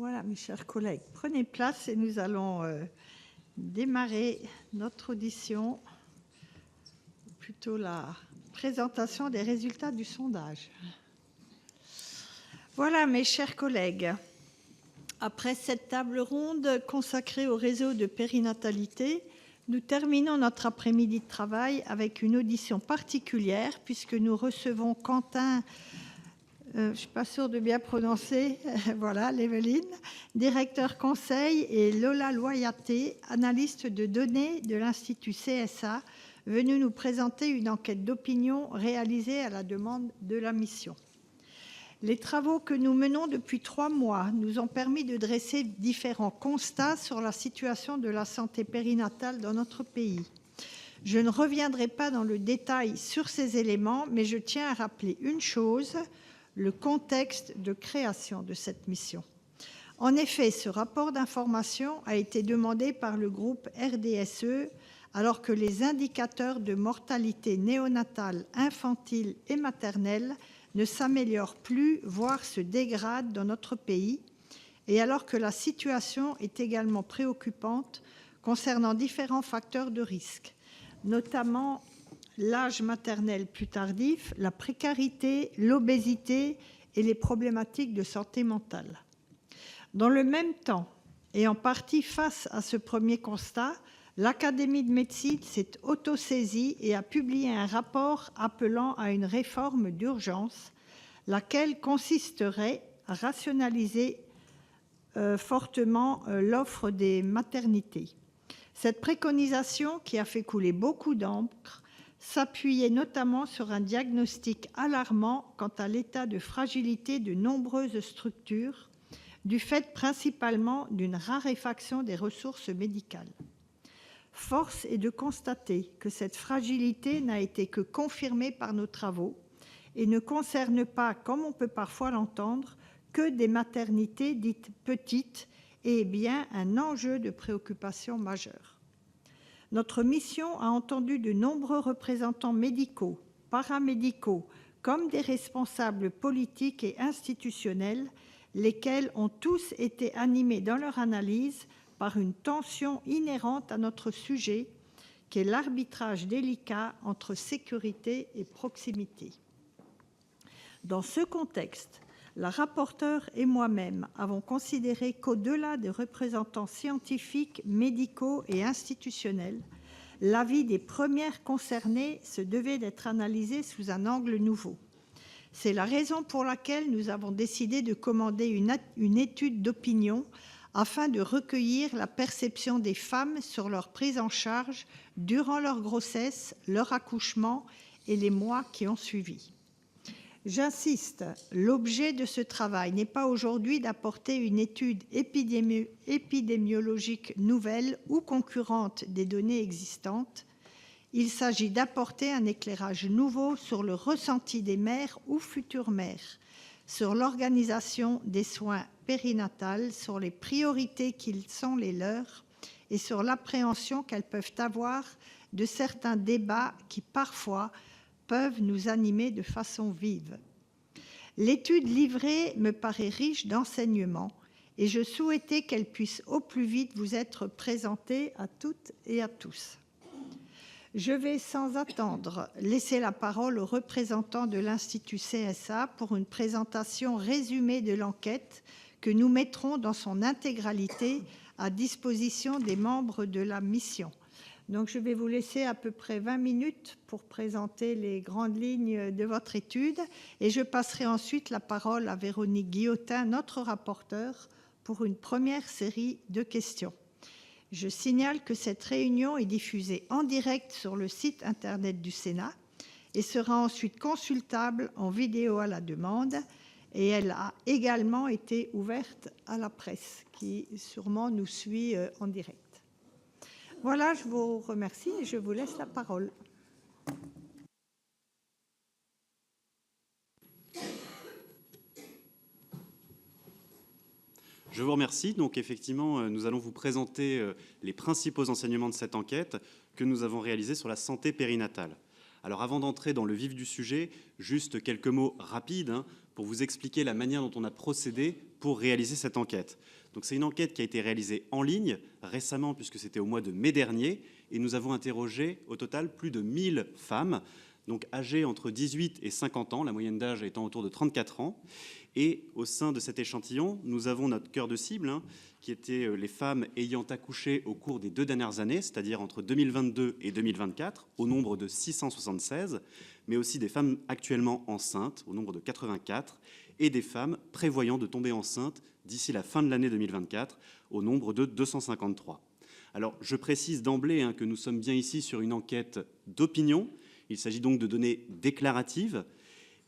Voilà, mes chers collègues, prenez place et nous allons démarrer notre audition, plutôt la présentation des résultats du sondage. Voilà, mes chers collègues, après cette table ronde consacrée au réseau de périnatalité, nous terminons notre après-midi de travail avec une audition particulière puisque nous recevons Quentin, je ne suis pas sûre de bien prononcer, voilà, l'Evelyne, directeur conseil, et Lola Loyaté, analyste de données de l'Institut CSA, venu nous présenter une enquête d'opinion réalisée à la demande de la mission. Les travaux que nous menons depuis 3 mois nous ont permis de dresser différents constats sur la situation de la santé périnatale dans notre pays. Je ne reviendrai pas dans le détail sur ces éléments, mais je tiens à rappeler une chose, le contexte de création de cette mission. En effet, ce rapport d'information a été demandé par le groupe RDSE alors que les indicateurs de mortalité néonatale, infantile et maternelle ne s'améliorent plus, voire se dégradent dans notre pays, et alors que la situation est également préoccupante concernant différents facteurs de risque, notamment l'âge maternel plus tardif, la précarité, l'obésité et les problématiques de santé mentale. Dans le même temps, et en partie face à ce premier constat, l'Académie de médecine s'est autosaisie et a publié un rapport appelant à une réforme d'urgence, laquelle consisterait à rationaliser fortement l'offre des maternités. Cette préconisation, qui a fait couler beaucoup d'encre, s'appuyait notamment sur un diagnostic alarmant quant à l'état de fragilité de nombreuses structures, du fait principalement d'une raréfaction des ressources médicales. Force est de constater que cette fragilité n'a été que confirmée par nos travaux et ne concerne pas, comme on peut parfois l'entendre, que des maternités dites petites et est bien un enjeu de préoccupation majeure. Notre mission a entendu de nombreux représentants médicaux, paramédicaux, comme des responsables politiques et institutionnels, lesquels ont tous été animés dans leur analyse par une tension inhérente à notre sujet, qui est l'arbitrage délicat entre sécurité et proximité. Dans ce contexte, la rapporteure et moi-même avons considéré qu'au-delà des représentants scientifiques, médicaux et institutionnels, l'avis des premières concernées se devait d'être analysé sous un angle nouveau. C'est la raison pour laquelle nous avons décidé de commander une étude d'opinion afin de recueillir la perception des femmes sur leur prise en charge durant leur grossesse, leur accouchement et les mois qui ont suivi. J'insiste, l'objet de ce travail n'est pas aujourd'hui d'apporter une étude épidémiologique nouvelle ou concurrente des données existantes. Il s'agit d'apporter un éclairage nouveau sur le ressenti des mères ou futures mères, sur l'organisation des soins périnatales, sur les priorités qui sont les leurs et sur l'appréhension qu'elles peuvent avoir de certains débats qui parfois peuvent nous animer de façon vive. L'étude livrée me paraît riche d'enseignements et je souhaitais qu'elle puisse au plus vite vous être présentée à toutes et à tous. Je vais sans attendre laisser la parole aux représentants de l'Institut CSA pour une présentation résumée de l'enquête que nous mettrons dans son intégralité à disposition des membres de la mission. Donc, je vais vous laisser à peu près 20 minutes pour présenter les grandes lignes de votre étude et je passerai ensuite la parole à Véronique Guillotin, notre rapporteure, pour une première série de questions. Je signale que cette réunion est diffusée en direct sur le site Internet du Sénat et sera ensuite consultable en vidéo à la demande et elle a également été ouverte à la presse qui sûrement nous suit en direct. Voilà, je vous remercie et je vous laisse la parole. Je vous remercie. Donc effectivement, nous allons vous présenter les principaux enseignements de cette enquête que nous avons réalisée sur la santé périnatale. Alors avant d'entrer dans le vif du sujet, juste quelques mots rapides pour vous expliquer la manière dont on a procédé pour réaliser cette enquête. Donc c'est une enquête qui a été réalisée en ligne récemment, puisque c'était au mois de mai dernier, et nous avons interrogé au total plus de 1000 femmes, donc âgées entre 18 et 50 ans, la moyenne d'âge étant autour de 34 ans. Et au sein de cet échantillon, nous avons notre cœur de cible, qui étaient les femmes ayant accouché au cours des 2 dernières années, c'est-à-dire entre 2022 et 2024, au nombre de 676, mais aussi des femmes actuellement enceintes, au nombre de 84, et des femmes prévoyant de tomber enceintes d'ici la fin de l'année 2024, au nombre de 253. Alors, je précise d'emblée que nous sommes bien ici sur une enquête d'opinion. Il s'agit donc de données déclaratives.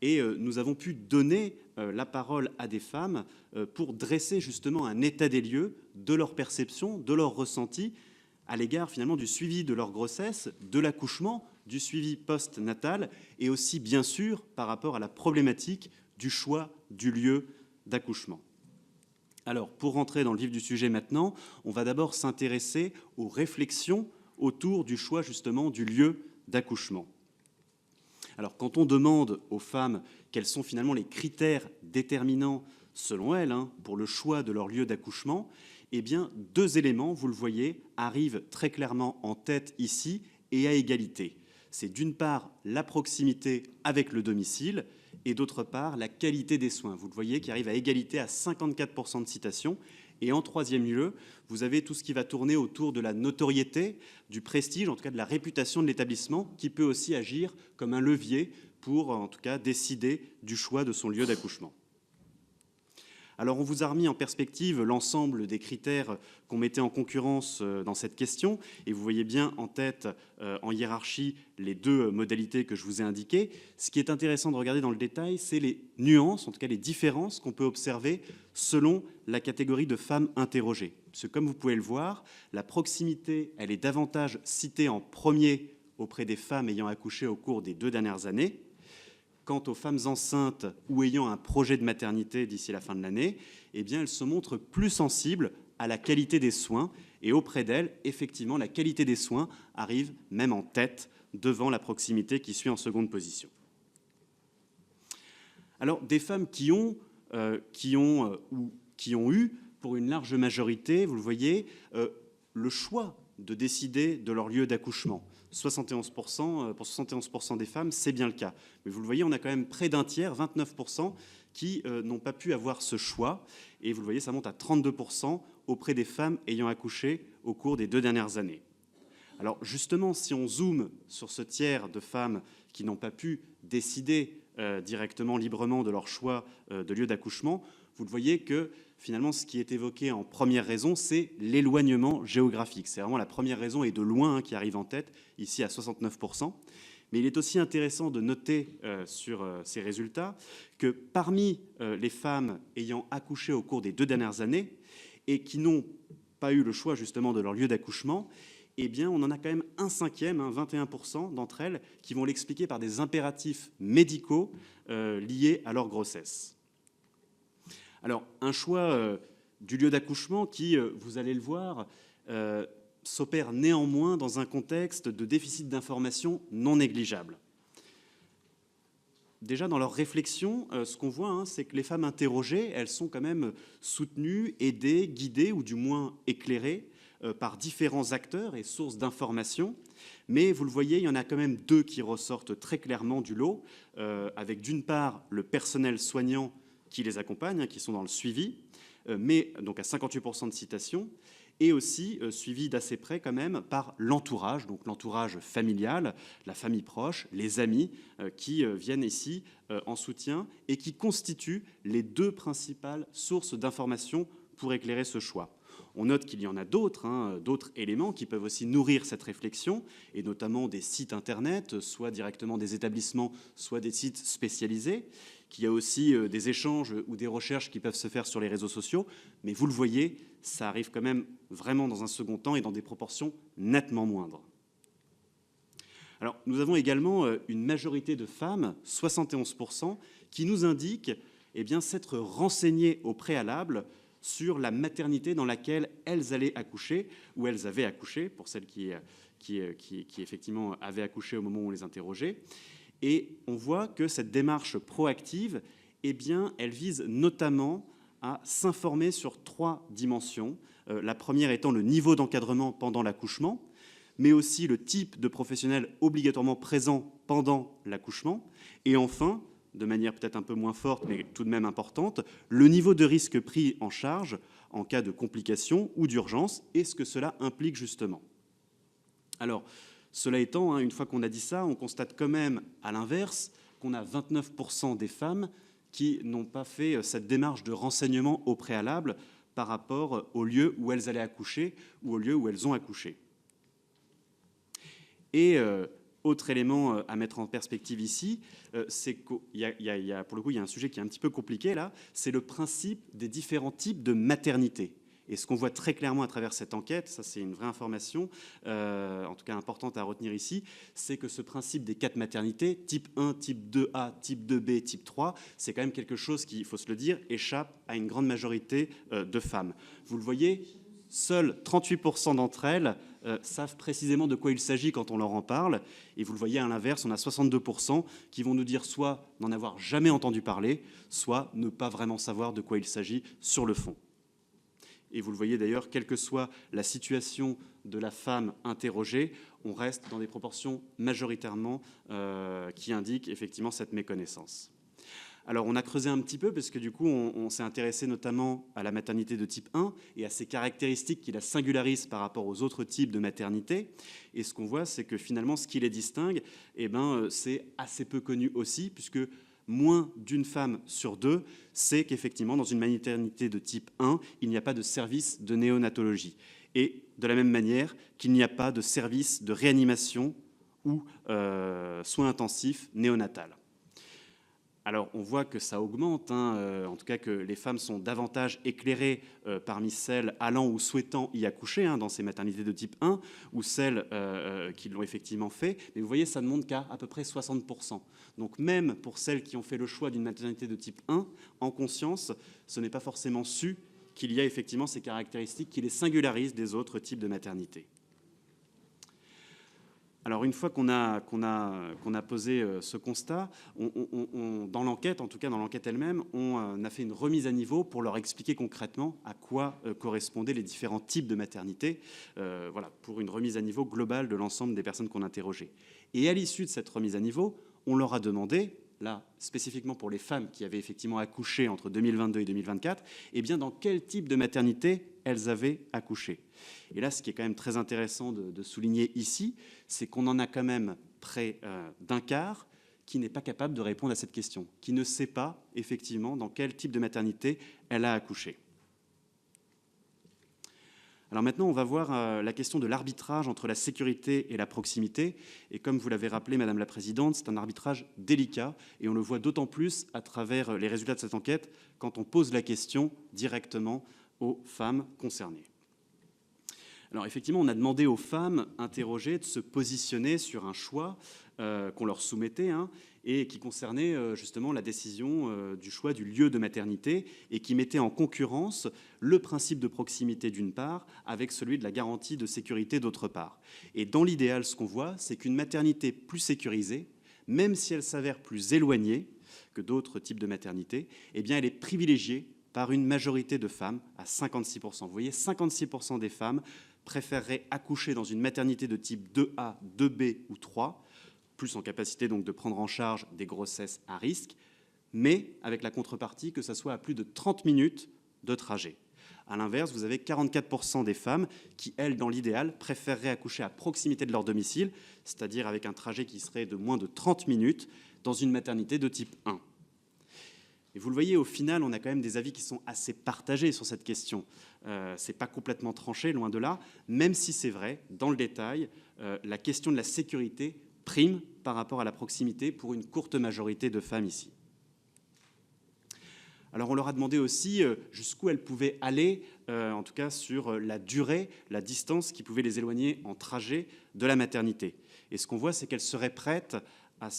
Et nous avons pu donner la parole à des femmes pour dresser justement un état des lieux de leur perception, de leur ressenti à l'égard finalement du suivi de leur grossesse, de l'accouchement, du suivi post-natal et aussi bien sûr par rapport à la problématique du choix du lieu d'accouchement. Alors pour rentrer dans le vif du sujet maintenant, on va d'abord s'intéresser aux réflexions autour du choix justement du lieu d'accouchement. Alors, quand on demande aux femmes quels sont finalement les critères déterminants, selon elles, pour le choix de leur lieu d'accouchement, eh bien, 2 éléments, vous le voyez, arrivent très clairement en tête ici et à égalité. C'est d'une part la proximité avec le domicile et d'autre part la qualité des soins. Vous le voyez, qui arrive à égalité à 54% de citations. Et en troisième lieu, vous avez tout ce qui va tourner autour de la notoriété, du prestige, en tout cas de la réputation de l'établissement, qui peut aussi agir comme un levier pour, en tout cas, décider du choix de son lieu d'accouchement. Alors, on vous a remis en perspective l'ensemble des critères qu'on mettait en concurrence dans cette question. Et vous voyez bien en tête, en hiérarchie, les 2 modalités que je vous ai indiquées. Ce qui est intéressant de regarder dans le détail, c'est les nuances, en tout cas les différences qu'on peut observer selon la catégorie de femmes interrogées. Parce que comme vous pouvez le voir, la proximité, elle est davantage citée en premier auprès des femmes ayant accouché au cours des 2 dernières années. Quant aux femmes enceintes ou ayant un projet de maternité d'ici la fin de l'année, eh bien, elles se montrent plus sensibles à la qualité des soins. Et auprès d'elles, effectivement, la qualité des soins arrive même en tête devant la proximité qui suit en seconde position. Alors, des femmes qui ont eu, pour une large majorité, vous le voyez, le choix de décider de leur lieu d'accouchement. 71%, pour 71% des femmes, c'est bien le cas. Mais vous le voyez, on a quand même près d'un tiers, 29%, qui n'ont pas pu avoir ce choix. Et vous le voyez, ça monte à 32% auprès des femmes ayant accouché au cours des 2 dernières années. Alors justement, si on zoome sur ce tiers de femmes qui n'ont pas pu décider directement, librement de leur choix de lieu d'accouchement, vous le voyez que finalement, ce qui est évoqué en première raison, c'est l'éloignement géographique. C'est vraiment la première raison et de loin qui arrive en tête, ici à 69%. Mais il est aussi intéressant de noter sur ces résultats que parmi les femmes ayant accouché au cours des 2 dernières années et qui n'ont pas eu le choix justement de leur lieu d'accouchement, eh bien, on en a quand même un cinquième, 21% d'entre elles, qui vont l'expliquer par des impératifs médicaux liés à leur grossesse. Alors, un choix du lieu d'accouchement qui, vous allez le voir, s'opère néanmoins dans un contexte de déficit d'information non négligeable. Déjà, dans leur réflexion, ce qu'on voit, c'est que les femmes interrogées, elles sont quand même soutenues, aidées, guidées, ou du moins éclairées par différents acteurs et sources d'informations. Mais vous le voyez, il y en a quand même 2 qui ressortent très clairement du lot, avec d'une part le personnel soignant qui les accompagnent, qui sont dans le suivi, mais donc à 58% de citations, et aussi suivi d'assez près quand même par l'entourage, donc l'entourage familial, la famille proche, les amis qui viennent ici en soutien et qui constituent les 2 principales sources d'information pour éclairer ce choix. On note qu'il y en a d'autres, d'autres éléments qui peuvent aussi nourrir cette réflexion, et notamment des sites internet, soit directement des établissements, soit des sites spécialisés, qu'il y a aussi des échanges ou des recherches qui peuvent se faire sur les réseaux sociaux, mais vous le voyez, ça arrive quand même vraiment dans un second temps et dans des proportions nettement moindres. Alors, nous avons également une majorité de femmes, 71%, qui nous indiquent s'être renseignées au préalable sur la maternité dans laquelle elles allaient accoucher, ou elles avaient accouché, pour celles qui effectivement avaient accouché au moment où on les interrogeait. Et on voit que cette démarche proactive, elle vise notamment à s'informer sur 3 dimensions. La première étant le niveau d'encadrement pendant l'accouchement, mais aussi le type de professionnel obligatoirement présent pendant l'accouchement. Et enfin, de manière peut-être un peu moins forte, mais tout de même importante, le niveau de risque pris en charge en cas de complications ou d'urgence, et ce que cela implique justement. Alors, cela étant, une fois qu'on a dit ça, on constate quand même, à l'inverse, qu'on a 29% des femmes qui n'ont pas fait cette démarche de renseignement au préalable par rapport au lieu où elles allaient accoucher ou au lieu où elles ont accouché. Et autre élément à mettre en perspective ici, c'est pour le coup, il y a un sujet qui est un petit peu compliqué là, c'est le principe des différents types de maternité. Et ce qu'on voit très clairement à travers cette enquête, ça c'est une vraie information, en tout cas importante à retenir ici, c'est que ce principe des 4 maternités, type 1, type 2A, type 2B, type 3, c'est quand même quelque chose qui, il faut se le dire, échappe à une grande majorité de femmes. Vous le voyez, seuls 38% d'entre elles savent précisément de quoi il s'agit quand on leur en parle. Et vous le voyez, à l'inverse, on a 62% qui vont nous dire soit n'en avoir jamais entendu parler, soit ne pas vraiment savoir de quoi il s'agit sur le fond. Et vous le voyez d'ailleurs, quelle que soit la situation de la femme interrogée, on reste dans des proportions majoritairement qui indiquent effectivement cette méconnaissance. Alors on a creusé un petit peu parce que du coup on s'est intéressé notamment à la maternité de type 1 et à ses caractéristiques qui la singularisent par rapport aux autres types de maternité. Et ce qu'on voit, c'est que finalement ce qui les distingue, c'est assez peu connu aussi, puisque moins d'une femme sur 2 sait qu'effectivement, dans une maternité de type 1, il n'y a pas de service de néonatologie. Et de la même manière qu'il n'y a pas de service de réanimation ou soins intensifs néonatal. Alors, on voit que ça augmente, en tout cas que les femmes sont davantage éclairées parmi celles allant ou souhaitant y accoucher dans ces maternités de type 1 ou celles qui l'ont effectivement fait. Mais vous voyez, ça ne monte qu'à peu près 60%. Donc même pour celles qui ont fait le choix d'une maternité de type 1, en conscience, ce n'est pas forcément su qu'il y a effectivement ces caractéristiques qui les singularisent des autres types de maternités. Alors, une fois qu'on a posé ce constat, dans l'enquête, en tout cas dans l'enquête elle-même, on a fait une remise à niveau pour leur expliquer concrètement à quoi correspondaient les différents types de maternité, pour une remise à niveau globale de l'ensemble des personnes qu'on interrogeait. Et à l'issue de cette remise à niveau, on leur a demandé, là, spécifiquement pour les femmes qui avaient effectivement accouché entre 2022 et 2024, dans quel type de maternité elles avaient accouché. Et là, ce qui est quand même très intéressant de souligner ici, c'est qu'on en a quand même près d'un quart qui n'est pas capable de répondre à cette question, qui ne sait pas effectivement dans quel type de maternité elle a accouché. Alors maintenant, on va voir la question de l'arbitrage entre la sécurité et la proximité. Et comme vous l'avez rappelé, Madame la Présidente, c'est un arbitrage délicat et on le voit d'autant plus à travers les résultats de cette enquête quand on pose la question directement aux femmes concernées. Alors effectivement, on a demandé aux femmes interrogées de se positionner sur un choix qu'on leur soumettait et qui concernait justement la décision du choix du lieu de maternité et qui mettait en concurrence le principe de proximité d'une part avec celui de la garantie de sécurité d'autre part. Et dans l'idéal, ce qu'on voit, c'est qu'une maternité plus sécurisée, même si elle s'avère plus éloignée que d'autres types de maternité, elle est privilégiée par une majorité de femmes à 56%. Vous voyez, 56% des femmes préféreraient accoucher dans une maternité de type 2A, 2B ou 3, plus en capacité donc de prendre en charge des grossesses à risque, mais avec la contrepartie que ça soit à plus de 30 minutes de trajet. À l'inverse, vous avez 44% des femmes qui, elles, dans l'idéal, préféreraient accoucher à proximité de leur domicile, c'est-à-dire avec un trajet qui serait de moins de 30 minutes dans une maternité de type 1. Et vous le voyez, au final, on a quand même des avis qui sont assez partagés sur cette question. Ce n'est pas complètement tranché, loin de là, même si c'est vrai, dans le détail, la question de la sécurité prime par rapport à la proximité pour une courte majorité de femmes ici. Alors on leur a demandé aussi jusqu'où elles pouvaient aller, en tout cas sur la durée, la distance qui pouvait les éloigner en trajet de la maternité. Et ce qu'on voit, c'est qu'elles seraient prêtes à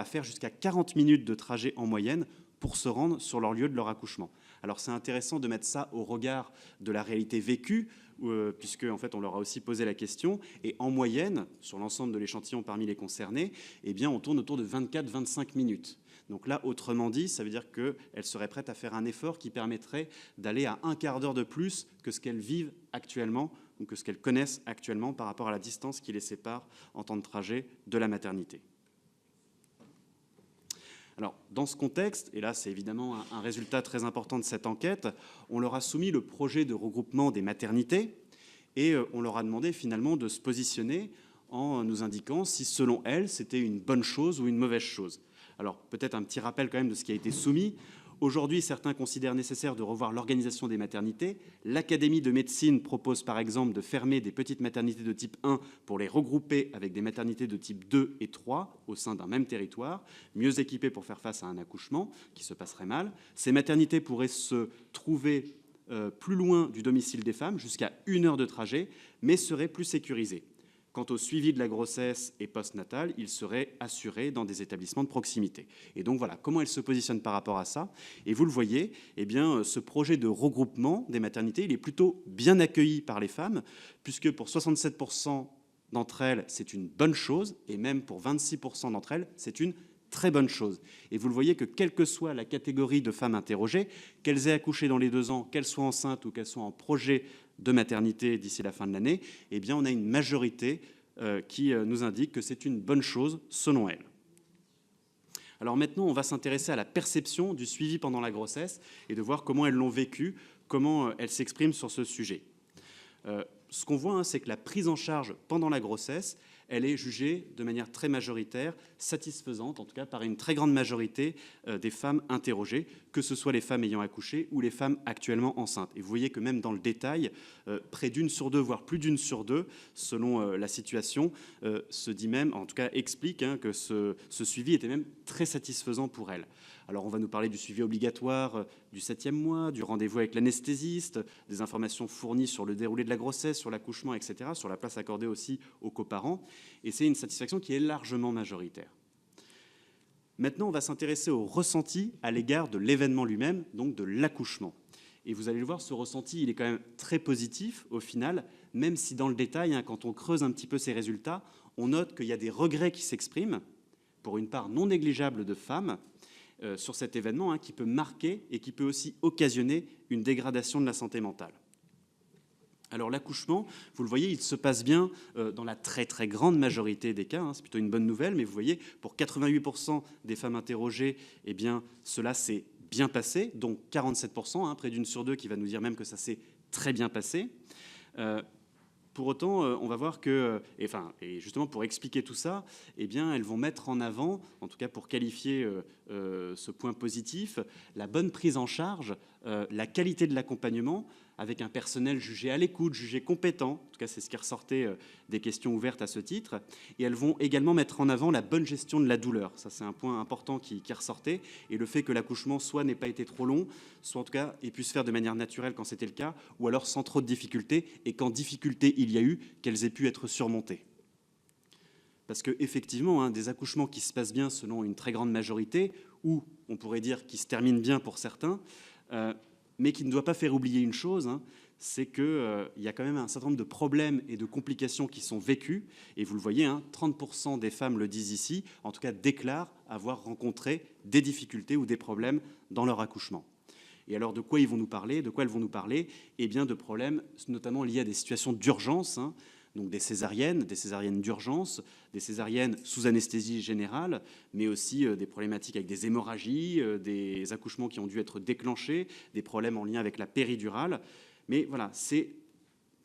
faire jusqu'à 40 minutes de trajet en moyenne pour se rendre sur leur lieu de leur accouchement. Alors c'est intéressant de mettre ça au regard de la réalité vécue, puisque en fait, on leur a aussi posé la question. Et en moyenne, sur l'ensemble de l'échantillon parmi les concernés, eh bien, on tourne autour de 24-25 minutes. Donc là, autrement dit, ça veut dire qu'elles seraient prêtes à faire un effort qui permettrait d'aller à un quart d'heure de plus que ce qu'elles vivent actuellement, ou que ce qu'elles connaissent actuellement par rapport à la distance qui les sépare en temps de trajet de la maternité. Alors, dans ce contexte, et là c'est évidemment un résultat très important de cette enquête, on leur a soumis le projet de regroupement des maternités et on leur a demandé finalement de se positionner en nous indiquant si selon elles c'était une bonne chose ou une mauvaise chose. Alors peut-être un petit rappel quand même de ce qui a été soumis. Aujourd'hui, certains considèrent nécessaire de revoir l'organisation des maternités. L'Académie de médecine propose par exemple de fermer des petites maternités de type 1 pour les regrouper avec des maternités de type 2 et 3 au sein d'un même territoire, mieux équipées pour faire face à un accouchement qui se passerait mal. Ces maternités pourraient se trouver plus loin du domicile des femmes, jusqu'à 1 heure de trajet, mais seraient plus sécurisées. Quant au suivi de la grossesse et postnatale, il serait assuré dans des établissements de proximité. Et donc voilà, comment elle se positionne par rapport à ça. Et vous le voyez, eh bien, ce projet de regroupement des maternités, il est plutôt bien accueilli par les femmes, puisque pour 67% d'entre elles, c'est une bonne chose, et même pour 26% d'entre elles, c'est une très bonne chose. Et vous le voyez que quelle que soit la catégorie de femmes interrogées, qu'elles aient accouché dans les 2 ans, qu'elles soient enceintes ou qu'elles soient en projet de maternité d'ici la fin de l'année, eh bien on a une majorité qui nous indique que c'est une bonne chose selon elles. Alors maintenant, on va s'intéresser à la perception du suivi pendant la grossesse et de voir comment elles l'ont vécu, comment elles s'expriment sur ce sujet. Ce qu'on voit, c'est que la prise en charge pendant la grossesse, elle est jugée de manière très majoritaire, satisfaisante, en tout cas par une très grande majorité des femmes interrogées, que ce soit les femmes ayant accouché ou les femmes actuellement enceintes. Et vous voyez que même dans le détail, près d'1 sur 2, voire plus d'1 sur 2, selon la situation, se dit même, en tout cas explique que ce suivi était même très satisfaisant pour elles. Alors on va nous parler du suivi obligatoire du 7e mois, du rendez-vous avec l'anesthésiste, des informations fournies sur le déroulé de la grossesse, sur l'accouchement, etc., sur la place accordée aussi aux coparents. Et c'est une satisfaction qui est largement majoritaire. Maintenant, on va s'intéresser au ressenti à l'égard de l'événement lui-même, donc de l'accouchement. Et vous allez le voir, ce ressenti, il est quand même très positif au final, même si dans le détail, quand on creuse un petit peu ces résultats, on note qu'il y a des regrets qui s'expriment, pour une part non négligeable de femmes, sur cet événement qui peut marquer et qui peut aussi occasionner une dégradation de la santé mentale. Alors l'accouchement, vous le voyez, il se passe bien dans la très très grande majorité des cas, c'est plutôt une bonne nouvelle, mais vous voyez, pour 88% des femmes interrogées, eh bien cela s'est bien passé, donc 47%, près d'1 sur 2 qui va nous dire même que ça s'est très bien passé. Pour autant, on va voir que, et justement pour expliquer tout ça, eh bien, elles vont mettre en avant, en tout cas pour qualifier ce point positif, la bonne prise en charge, la qualité de l'accompagnement, avec un personnel jugé à l'écoute, jugé compétent. En tout cas, c'est ce qui ressortait des questions ouvertes à ce titre. Et elles vont également mettre en avant la bonne gestion de la douleur. Ça, c'est un point important qui ressortait. Et le fait que l'accouchement soit n'ait pas été trop long, soit en tout cas ait pu se faire de manière naturelle quand c'était le cas, ou alors sans trop de difficultés, et quand difficulté il y a eu, qu'elles aient pu être surmontées. Parce qu'effectivement, des accouchements qui se passent bien selon une très grande majorité, ou on pourrait dire qui se terminent bien pour certains, mais qui ne doit pas faire oublier une chose, c'est qu'il y a quand même un certain nombre de problèmes et de complications qui sont vécus. Et vous le voyez, 30% des femmes le disent ici, en tout cas déclarent avoir rencontré des difficultés ou des problèmes dans leur accouchement. Et alors de quoi ils vont nous parler? De quoi elles vont nous parler? Eh bien de problèmes notamment liés à des situations d'urgence, donc des césariennes d'urgence, des césariennes sous anesthésie générale, mais aussi des problématiques avec des hémorragies, des accouchements qui ont dû être déclenchés, des problèmes en lien avec la péridurale. Mais voilà, c'est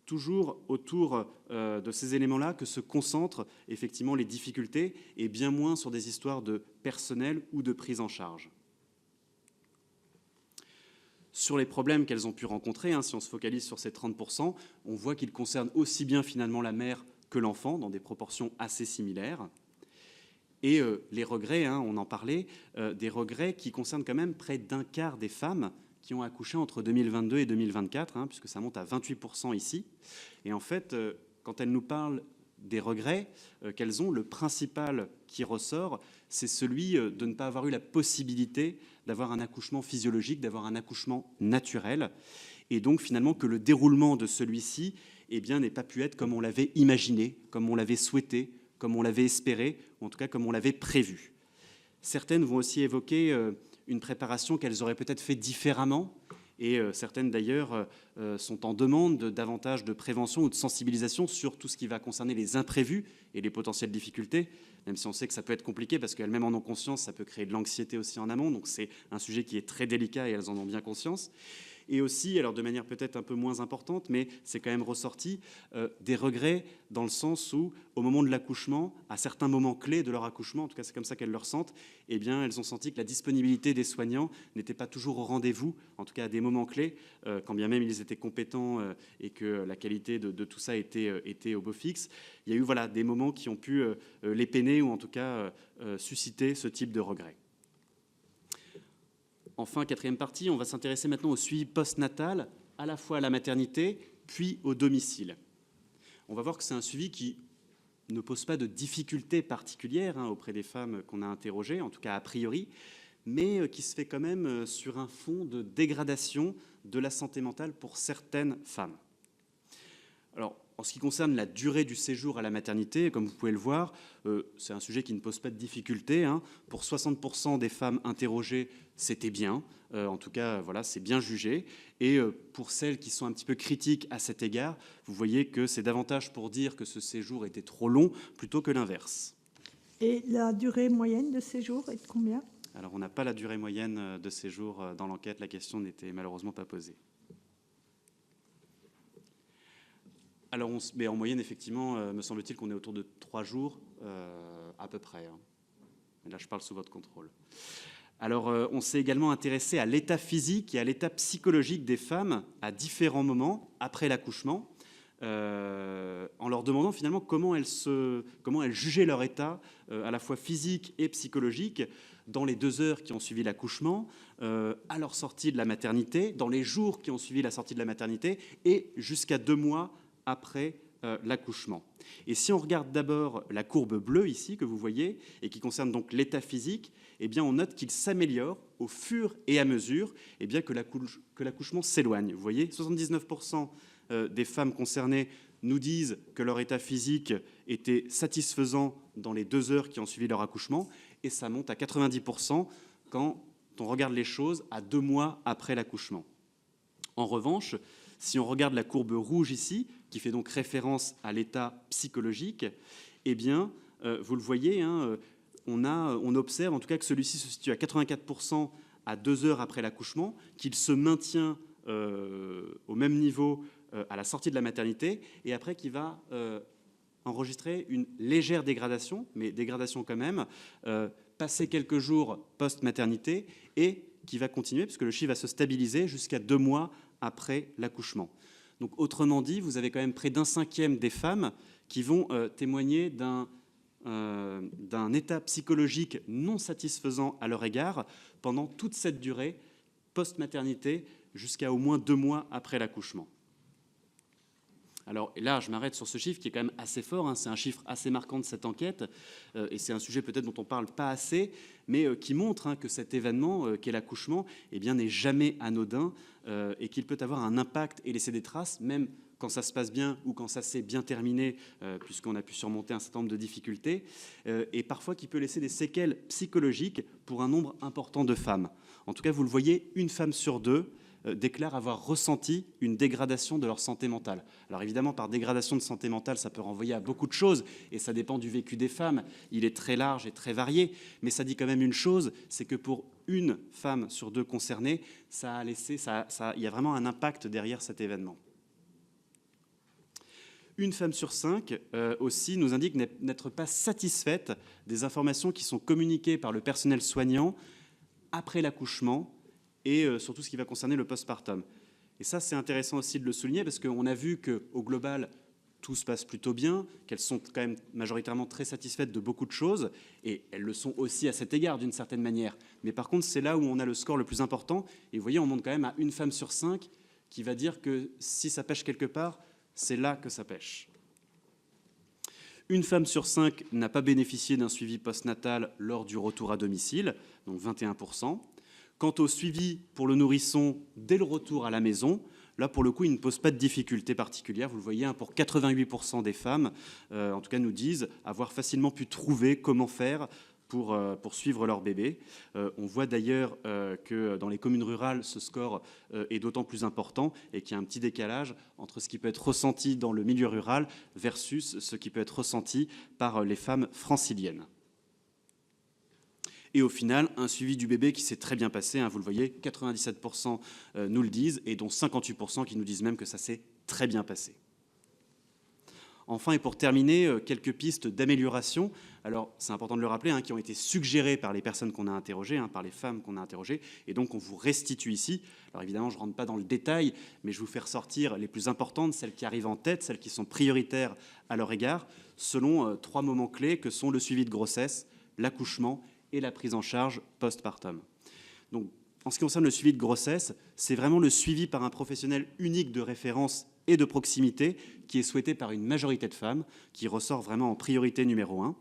toujours autour de ces éléments-là que se concentrent effectivement les difficultés, et bien moins sur des histoires de personnel ou de prise en charge. Sur les problèmes qu'elles ont pu rencontrer, si on se focalise sur ces 30%, on voit qu'ils concernent aussi bien finalement la mère que l'enfant, dans des proportions assez similaires. Et les regrets, on en parlait, des regrets qui concernent quand même près d'un quart des femmes qui ont accouché entre 2022 et 2024, puisque ça monte à 28% ici. Et en fait, quand elles nous parlent des regrets qu'elles ont, le principal qui ressort, c'est celui de ne pas avoir eu la possibilité d'avoir un accouchement physiologique, d'avoir un accouchement naturel. et donc finalement que le déroulement de celui-ci n'ait pas pu être comme on l'avait imaginé, comme on l'avait souhaité, comme on l'avait espéré, ou en tout cas comme on l'avait prévu. Certaines vont aussi évoquer une préparation qu'elles auraient peut-être fait différemment, et certaines d'ailleurs sont en demande de davantage de prévention ou de sensibilisation sur tout ce qui va concerner les imprévus et les potentielles difficultés, même si on sait que ça peut être compliqué parce qu'elles-mêmes en ont conscience, ça peut créer de l'anxiété aussi en amont, donc c'est un sujet qui est très délicat et elles en ont bien conscience. Et aussi, alors de manière peut-être un peu moins importante, mais c'est quand même ressorti, des regrets dans le sens où, au moment de l'accouchement, à certains moments clés de leur accouchement, en tout cas c'est comme ça qu'elles le ressentent, eh bien elles ont senti que la disponibilité des soignants n'était pas toujours au rendez-vous, en tout cas à des moments clés, quand bien même ils étaient compétents et que la qualité de tout ça était au beau fixe. Il y a eu des moments qui ont pu les peiner ou en tout cas susciter ce type de regrets. Enfin, quatrième partie, on va s'intéresser maintenant au suivi postnatal, à la fois à la maternité, puis au domicile. On va voir que c'est un suivi qui ne pose pas de difficultés particulières auprès des femmes qu'on a interrogées, en tout cas a priori, mais qui se fait quand même sur un fond de dégradation de la santé mentale pour certaines femmes. Alors, en ce qui concerne la durée du séjour à la maternité, comme vous pouvez le voir, c'est un sujet qui ne pose pas de difficulté. Pour 60% des femmes interrogées, c'était bien. En tout cas, c'est bien jugé. Et pour celles qui sont un petit peu critiques à cet égard, vous voyez que c'est davantage pour dire que ce séjour était trop long plutôt que l'inverse. Et la durée moyenne de séjour est de combien ? Alors, on n'a pas la durée moyenne de séjour dans l'enquête. La question n'était malheureusement pas posée. Alors, mais en moyenne, effectivement, me semble-t-il qu'on est autour de 3 jours, à peu près. Et là, je parle sous votre contrôle. Alors, on s'est également intéressé à l'état physique et à l'état psychologique des femmes à différents moments après l'accouchement, en leur demandant finalement comment elles jugeaient leur état, à la fois physique et psychologique, dans les 2 heures qui ont suivi l'accouchement, à leur sortie de la maternité, dans les jours qui ont suivi la sortie de la maternité, et jusqu'à 2 mois après l'accouchement. Et si on regarde d'abord la courbe bleue ici que vous voyez et qui concerne donc l'état physique, eh bien on note qu'il s'améliore au fur et à mesure que l'accouchement s'éloigne. Vous voyez, 79% des femmes concernées nous disent que leur état physique était satisfaisant dans les 2 heures qui ont suivi leur accouchement, et ça monte à 90% quand on regarde les choses à 2 mois après l'accouchement. En revanche, si on regarde la courbe rouge ici, qui fait donc référence à l'état psychologique, eh bien, vous le voyez, on observe en tout cas que celui-ci se situe à 84% à 2 heures après l'accouchement, qu'il se maintient au même niveau à la sortie de la maternité, et après qu'il va enregistrer une légère dégradation, mais dégradation quand même, passer quelques jours post-maternité, et qui va continuer, puisque le chiffre va se stabiliser jusqu'à 2 mois après l'accouchement. Donc, autrement dit, vous avez quand même près d'un 1/5 des femmes qui vont témoigner d'un état psychologique non satisfaisant à leur égard pendant toute cette durée post-maternité jusqu'à au moins 2 mois après l'accouchement. Alors là, je m'arrête sur ce chiffre qui est quand même assez fort, c'est un chiffre assez marquant de cette enquête, et c'est un sujet peut-être dont on ne parle pas assez, mais qui montre que cet événement qu'est l'accouchement n'est jamais anodin, et qu'il peut avoir un impact et laisser des traces, même quand ça se passe bien ou quand ça s'est bien terminé, puisqu'on a pu surmonter un certain nombre de difficultés, et parfois qui peut laisser des séquelles psychologiques pour un nombre important de femmes. En tout cas, vous le voyez, 1 femme sur 2 déclarent avoir ressenti une dégradation de leur santé mentale. Alors évidemment, par dégradation de santé mentale, ça peut renvoyer à beaucoup de choses, et ça dépend du vécu des femmes. Il est très large et très varié, mais ça dit quand même une chose, c'est que pour 1 femme sur 2 concernée, il y a vraiment un impact derrière cet événement. 1 femme sur 5 aussi nous indique n'être pas satisfaite des informations qui sont communiquées par le personnel soignant après l'accouchement, et surtout ce qui va concerner le postpartum. Et ça, c'est intéressant aussi de le souligner, parce qu'on a vu qu'au global, tout se passe plutôt bien, qu'elles sont quand même majoritairement très satisfaites de beaucoup de choses, et elles le sont aussi à cet égard d'une certaine manière. Mais par contre, c'est là où on a le score le plus important, et vous voyez, on monte quand même à 1 femme sur 5 qui va dire que si ça pêche quelque part, c'est là que ça pêche. 1 femme sur 5 n'a pas bénéficié d'un suivi postnatal lors du retour à domicile, donc 21%. Quant au suivi pour le nourrisson dès le retour à la maison, Là, pour le coup, il ne pose pas de difficulté particulière. Vous le voyez, hein, pour 88% des femmes, en tout cas, nous disent avoir facilement pu trouver comment faire pour suivre leur bébé. On voit d'ailleurs que dans les communes rurales, ce score est d'autant plus important et qu'il y a un petit décalage entre ce qui peut être ressenti dans le milieu rural versus ce qui peut être ressenti par les femmes franciliennes. Et au final, un suivi du bébé qui s'est très bien passé, hein, vous le voyez, 97% nous le disent, et dont 58% qui nous disent même que ça s'est très bien passé. Enfin, et pour terminer, quelques pistes d'amélioration. Alors, c'est important de le rappeler, hein, qui ont été suggérées par les personnes qu'on a interrogées, hein, par les femmes qu'on a interrogées, et donc on vous restitue ici. Alors évidemment, je ne rentre pas dans le détail, mais je vous fais ressortir les plus importantes, celles qui arrivent en tête, celles qui sont prioritaires à leur égard, selon 3 moments clés que sont le suivi de grossesse, l'accouchement et la prise en charge postpartum. Donc, en ce qui concerne le suivi de grossesse, c'est vraiment le suivi par un professionnel unique de référence et de proximité qui est souhaité par une majorité de femmes, qui ressort vraiment en priorité numéro 1.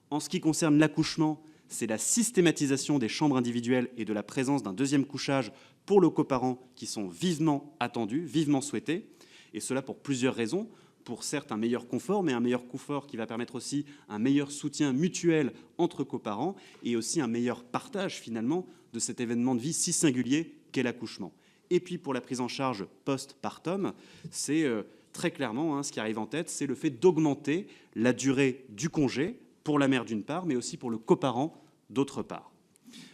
En ce qui concerne l'accouchement, c'est la systématisation des chambres individuelles et de la présence d'un deuxième couchage pour le coparent qui sont vivement attendus, vivement souhaités, et cela pour plusieurs raisons. Pour certes un meilleur confort, mais un meilleur confort qui va permettre aussi un meilleur soutien mutuel entre coparents et aussi un meilleur partage finalement de cet événement de vie si singulier qu'est l'accouchement. Et puis pour la prise en charge post-partum, c'est très clairement, hein, ce qui arrive en tête, c'est le fait d'augmenter la durée du congé pour la mère d'une part, mais aussi pour le coparent d'autre part.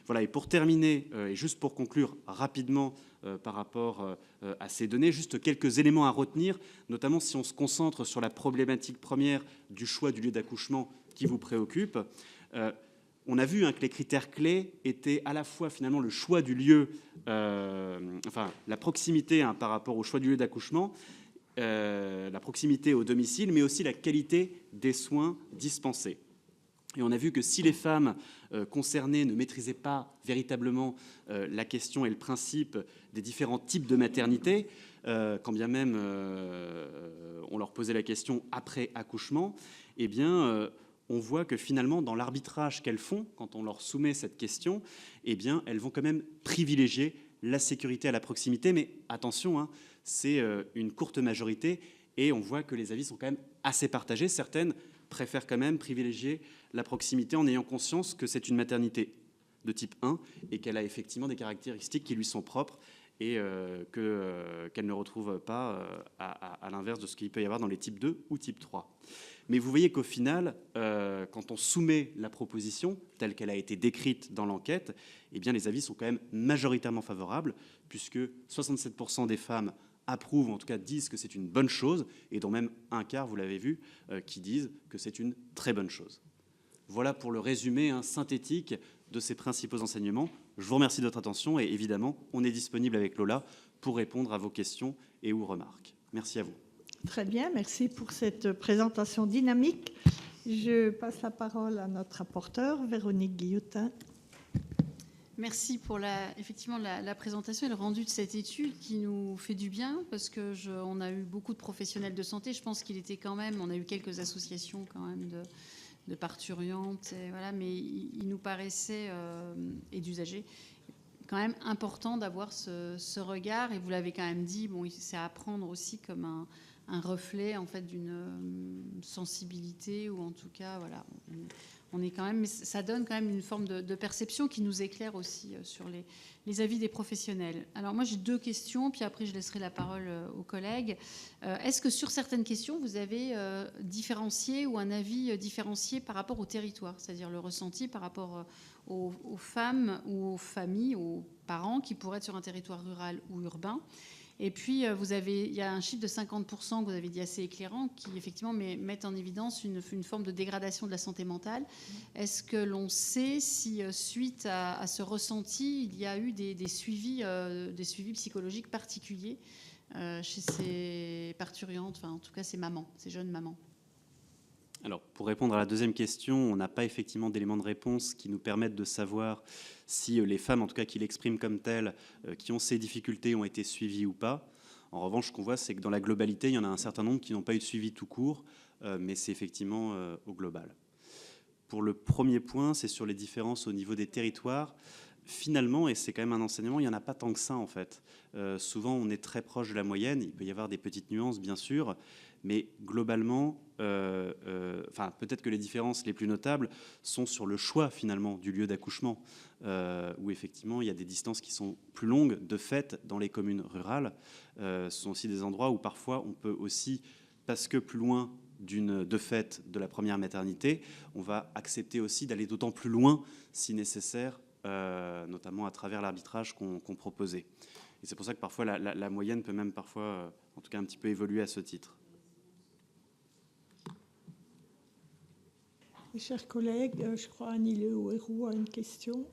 Voilà, et pour terminer, et juste pour conclure rapidement par rapport à ces données, juste quelques éléments à retenir, notamment si on se concentre sur la problématique première du choix du lieu d'accouchement qui vous préoccupe. On a vu, hein, que les critères clés étaient à la fois finalement le choix du lieu, enfin la proximité, hein, par rapport au choix du lieu d'accouchement, la proximité au domicile, mais aussi la qualité des soins dispensés. Et on a vu que si les femmes concernées ne maîtrisaient pas véritablement la question et le principe des différents types de maternité, quand bien même on leur posait la question après accouchement, eh bien, on voit que finalement, dans l'arbitrage qu'elles font, quand on leur soumet cette question, eh bien, elles vont quand même privilégier la sécurité à la proximité. Mais attention, hein, c'est une courte majorité et on voit que les avis sont quand même assez partagés. Certaines préfèrent quand même privilégier la proximité en ayant conscience que c'est une maternité de type 1 et qu'elle a effectivement des caractéristiques qui lui sont propres et qu'elle ne retrouve pas à l'inverse de ce qu'il peut y avoir dans les types 2 ou type 3. Mais vous voyez qu'au final, quand on soumet la proposition telle qu'elle a été décrite dans l'enquête, eh bien les avis sont quand même majoritairement favorables, puisque 67% des femmes approuvent, en tout cas disent que c'est une bonne chose, et dont même un quart, vous l'avez vu, qui disent que c'est une très bonne chose. Voilà pour le résumé, hein, synthétique de ces principaux enseignements. Je vous remercie de votre attention et évidemment, on est disponible avec Lola pour répondre à vos questions et ou remarques. Merci à vous. Très bien, merci pour cette présentation dynamique. Je passe la parole à notre rapporteure, Véronique Guillotin. Merci pour effectivement la présentation et le rendu de cette étude qui nous fait du bien parce que on a eu beaucoup de professionnels de santé. Je pense qu'il était quand même, on a eu quelques associations quand même de parturientes, et voilà, mais il nous paraissait, et d'usagers, quand même important d'avoir ce regard. Et vous l'avez quand même dit, bon, c'est à prendre aussi comme un reflet en fait d'une sensibilité ou en tout cas, voilà. On est quand même, mais ça donne quand même une forme de perception qui nous éclaire aussi sur les avis des professionnels. Alors moi j'ai 2 questions, puis après je laisserai la parole aux collègues. Est-ce que sur certaines questions vous avez différencié ou un avis différencié par rapport au territoire, c'est-à-dire le ressenti par rapport aux femmes ou aux familles, aux parents qui pourraient être sur un territoire rural ou urbain? Et puis, il y a un chiffre de 50% que vous avez dit assez éclairant qui, effectivement, met en évidence une forme de dégradation de la santé mentale. Est-ce que l'on sait si, suite à ce ressenti, il y a eu des suivis psychologiques particuliers chez ces parturientes, enfin, en tout cas, ces mamans, ces jeunes mamans? Alors, pour répondre à la deuxième question, on n'a pas effectivement d'éléments de réponse qui nous permettent de savoir si les femmes, en tout cas qui l'expriment comme telles, qui ont ces difficultés, ont été suivies ou pas. En revanche, ce qu'on voit, c'est que dans la globalité, il y en a un certain nombre qui n'ont pas eu de suivi tout court, mais c'est effectivement au global. Pour le premier point, c'est sur les différences au niveau des territoires. finalement, et c'est quand même un enseignement, il n'y en a pas tant que ça en fait. Souvent, on est très proche de la moyenne. Il peut y avoir des petites nuances, bien sûr, mais globalement, peut-être que les différences les plus notables sont sur le choix finalement du lieu d'accouchement, où effectivement, il y a des distances qui sont plus longues de fait dans les communes rurales. Ce sont aussi des endroits où parfois on peut aussi, parce que plus loin de fait de la première maternité, on va accepter aussi d'aller d'autant plus loin si nécessaire, notamment à travers l'arbitrage qu'on proposait. Et c'est pour ça que parfois la moyenne peut même parfois, en tout cas un petit peu évoluer à ce titre. Mes chers collègues, je crois Annie Le Houerou a une question.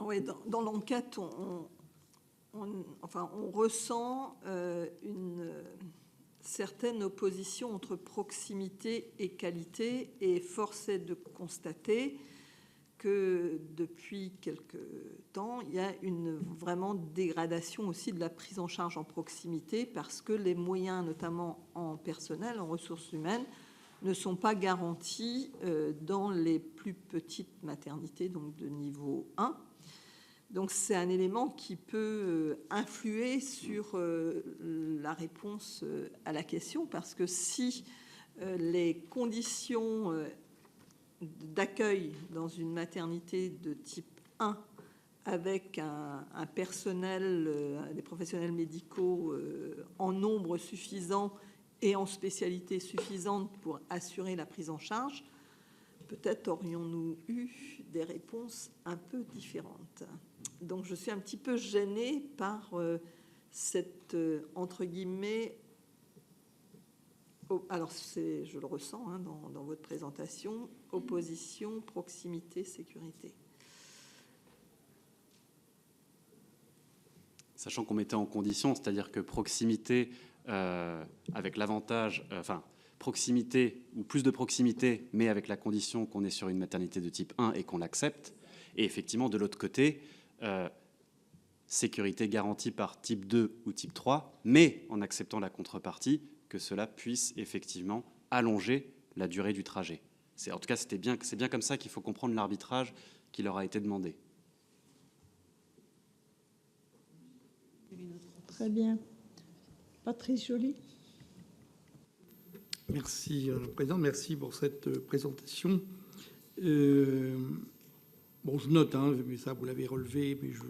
Oui, dans l'enquête, on ressent une certaine opposition entre proximité et qualité, et force est de constater que depuis quelque temps, il y a une vraiment dégradation aussi de la prise en charge en proximité, parce que les moyens, notamment en personnel, en ressources humaines, ne sont pas garantis dans les plus petites maternités, donc de niveau 1. Donc c'est un élément qui peut influer sur la réponse à la question, parce que si les conditions d'accueil dans une maternité de type 1, avec un personnel, des professionnels médicaux en nombre suffisant et en spécialité suffisante pour assurer la prise en charge, peut-être aurions-nous eu des réponses un peu différentes. Donc je suis un petit peu gênée par cette, entre guillemets, alors je le ressens dans votre présentation, opposition, proximité, sécurité. Sachant qu'on mettait en condition, c'est-à-dire que proximité avec l'avantage, proximité ou plus de proximité, mais avec la condition qu'on est sur une maternité de type 1 et qu'on l'accepte. Et effectivement, de l'autre côté, sécurité garantie par type 2 ou type 3, mais en acceptant la contrepartie que cela puisse effectivement allonger la durée du trajet. En tout cas, c'est bien comme ça qu'il faut comprendre l'arbitrage qui leur a été demandé. Très bien. Patrice Joly. Merci, Président. Merci pour cette présentation. Bon, je note, mais ça, vous l'avez relevé, mais je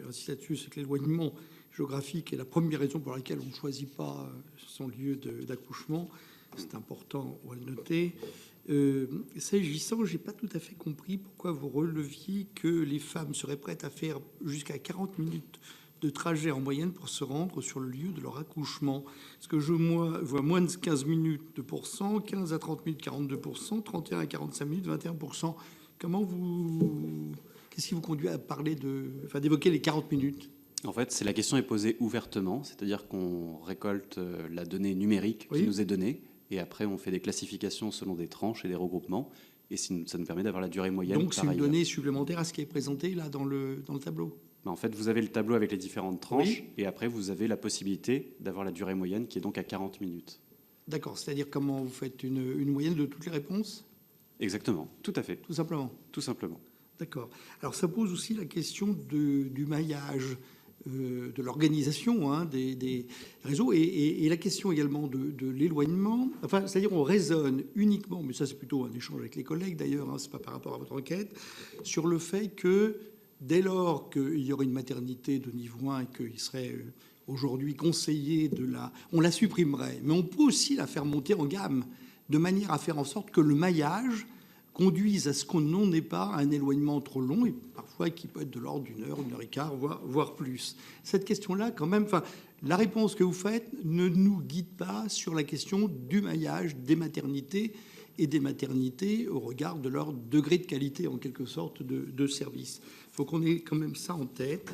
insiste là-dessus, c'est que l'éloignement géographique est la première raison pour laquelle on ne choisit pas son lieu d'accouchement. C'est important, on va le noter. S'agissant, je n'ai pas tout à fait compris pourquoi vous releviez que les femmes seraient prêtes à faire jusqu'à 40 minutes de trajet en moyenne pour se rendre sur le lieu de leur accouchement. Parce que je vois moins de 15 minutes, 2%, 15 à 30 minutes, 42%, 31 à 45 minutes, 21%. Qu'est-ce qui vous conduit à parler d'évoquer les 40 minutes? En fait, la question est posée ouvertement, c'est-à-dire qu'on récolte la donnée numérique qui nous est donnée, et après on fait des classifications selon des tranches et des regroupements, et ça nous permet d'avoir la durée moyenne. Donc c'est une donnée supplémentaire à ce qui est présenté là dans le tableau? En fait, vous avez le tableau avec les différentes tranches, et après vous avez la possibilité d'avoir la durée moyenne qui est donc à 40 minutes. D'accord, c'est-à-dire comment vous faites une moyenne de toutes les réponses? Exactement, tout à fait. Tout simplement? Tout simplement. D'accord. Alors ça pose aussi la question du maillage, de l'organisation des réseaux, et la question également de l'éloignement. Enfin, c'est-à-dire on raisonne uniquement, mais ça c'est plutôt un échange avec les collègues d'ailleurs, c'est pas par rapport à votre enquête, sur le fait que dès lors qu'il y aurait une maternité de niveau 1 et qu'il serait aujourd'hui conseillé on la supprimerait, mais on peut aussi la faire monter en gamme de manière à faire en sorte que le maillage conduise à ce qu'on n'en ait pas un éloignement trop long, et parfois qui peut être de l'ordre d'une heure et quart, voire plus. Cette question-là, quand même, la réponse que vous faites ne nous guide pas sur la question du maillage des maternités et des maternités au regard de leur degré de qualité, en quelque sorte, de service. Il faut qu'on ait quand même ça en tête.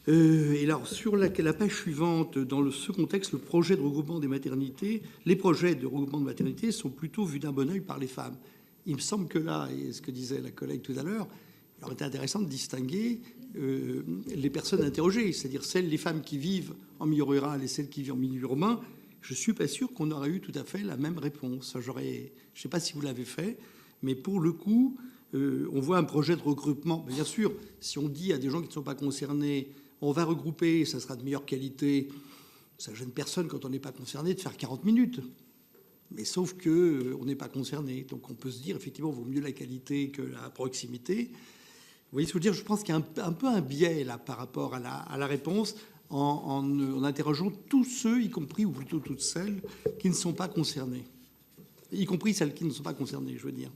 Et alors, sur la page suivante, dans ce contexte, le projet de regroupement des maternités, les projets de regroupement de maternités sont plutôt vus d'un bon oeil par les femmes. Il me semble que là, et ce que disait la collègue tout à l'heure, il aurait été intéressant de distinguer les personnes interrogées, c'est-à-dire les femmes qui vivent en milieu rural et celles qui vivent en milieu urbain. je ne suis pas sûr qu'on aurait eu tout à fait la même réponse. Je ne sais pas si vous l'avez fait, mais pour le coup, on voit un projet de regroupement. Bien sûr, si on dit à des gens qui ne sont pas concernés, on va regrouper, ça sera de meilleure qualité, ça gêne personne quand on n'est pas concerné de faire 40 minutes. Mais sauf qu'on n'est pas concerné. Donc on peut se dire, effectivement, il vaut mieux la qualité que la proximité. Vous voyez ce que je veux dire? Je pense qu'il y a un peu un biais là par rapport à la réponse en interrogeant tous ceux, y compris, ou plutôt toutes celles, qui ne sont pas concernés. Y compris celles qui ne sont pas concernées, je veux dire.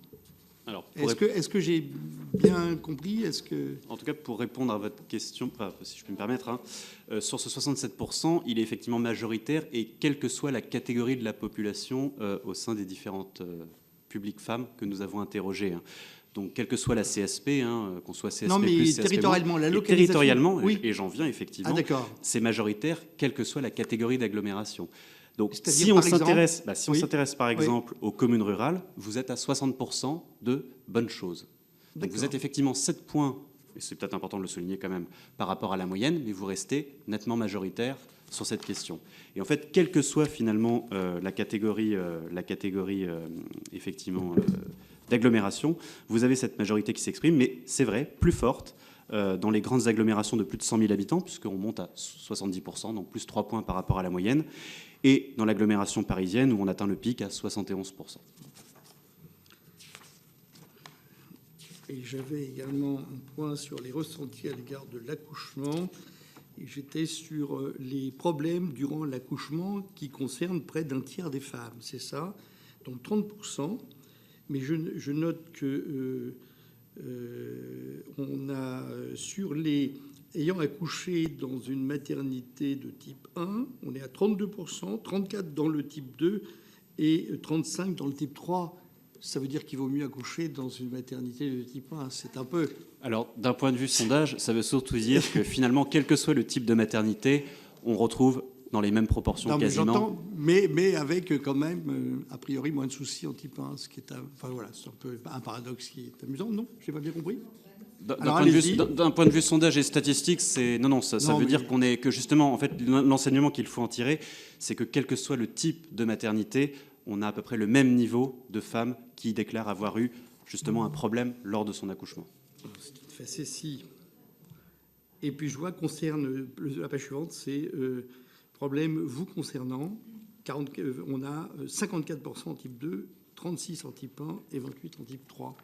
Alors, est-ce que j'ai bien compris? En tout cas, pour répondre à votre question, si je peux me permettre, hein, sur ce 67%, il est effectivement majoritaire, et quelle que soit la catégorie de la population au sein des différentes publics femmes que nous avons interrogées. Hein. Donc, quelle que soit la CSP, hein, qu'on soit CSP+, non, mais CSP-, territorialement, la localisation. Territorialement, oui. Et j'en viens effectivement, c'est majoritaire, quelle que soit la catégorie d'agglomération. Donc, si on s'intéresse par oui. exemple aux communes rurales, vous êtes à 60% de bonnes choses. Donc, vous êtes effectivement 7 points, et c'est peut-être important de le souligner quand même, par rapport à la moyenne, mais vous restez nettement majoritaire sur cette question. Et en fait, quelle que soit finalement la catégorie effectivement d'agglomération, vous avez cette majorité qui s'exprime, mais c'est vrai, plus forte dans les grandes agglomérations de plus de 100 000 habitants, puisqu'on monte à 70%, donc plus 3 points par rapport à la moyenne, et dans l'agglomération parisienne, où on atteint le pic à 71%. Et j'avais également un point sur les ressentis à l'égard de l'accouchement. Et j'étais sur les problèmes durant l'accouchement qui concernent près d'un tiers des femmes, c'est ça, donc 30%. Mais je note que on a sur les ayant accouché dans une maternité de type 1, on est à 32%, 34% dans le type 2 et 35% dans le type 3. Ça veut dire qu'il vaut mieux accoucher dans une maternité de type 1. C'est un peu... Alors, d'un point de vue sondage, ça veut surtout dire que finalement, quel que soit le type de maternité, on retrouve dans les mêmes proportions non, quasiment. Mais avec quand même, a priori, moins de soucis en type 1, ce qui est enfin voilà, c'est un peu un paradoxe qui est amusant, non? Je n'ai pas bien compris. D'un point de vue sondage et statistique, c'est ça veut dire que justement, en fait, l'enseignement qu'il faut en tirer, c'est que quel que soit le type de maternité, on a à peu près le même niveau de femmes qui déclarent avoir eu justement un problème lors de son accouchement. Ce qui fait ceci. Et puis je vois concerne la page suivante, c'est problème vous concernant. On a 54% en type 2, 36% en type 1 et 28% en type 3.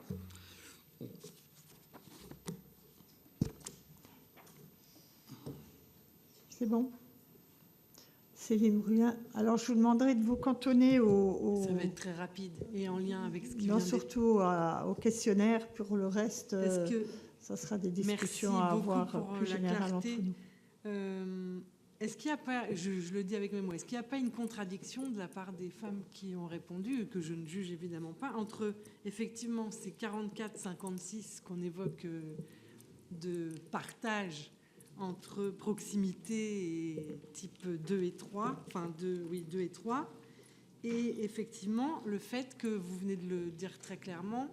Bon. C'est bon. Céline Brulin. Alors, je vous demanderai de vous cantonner au... Ça va être très rapide et en lien avec ce qui vient non, surtout au questionnaire. Pour le reste, ça sera des discussions à avoir plus générales entre nous. Est-ce qu'il n'y a pas, je le dis avec mes mots, est-ce qu'il n'y a pas une contradiction de la part des femmes qui ont répondu, que je ne juge évidemment pas, entre effectivement ces 44-56 qu'on évoque de partage entre proximité et type 2 et 3, enfin 2 et 3, et effectivement le fait que vous venez de le dire très clairement,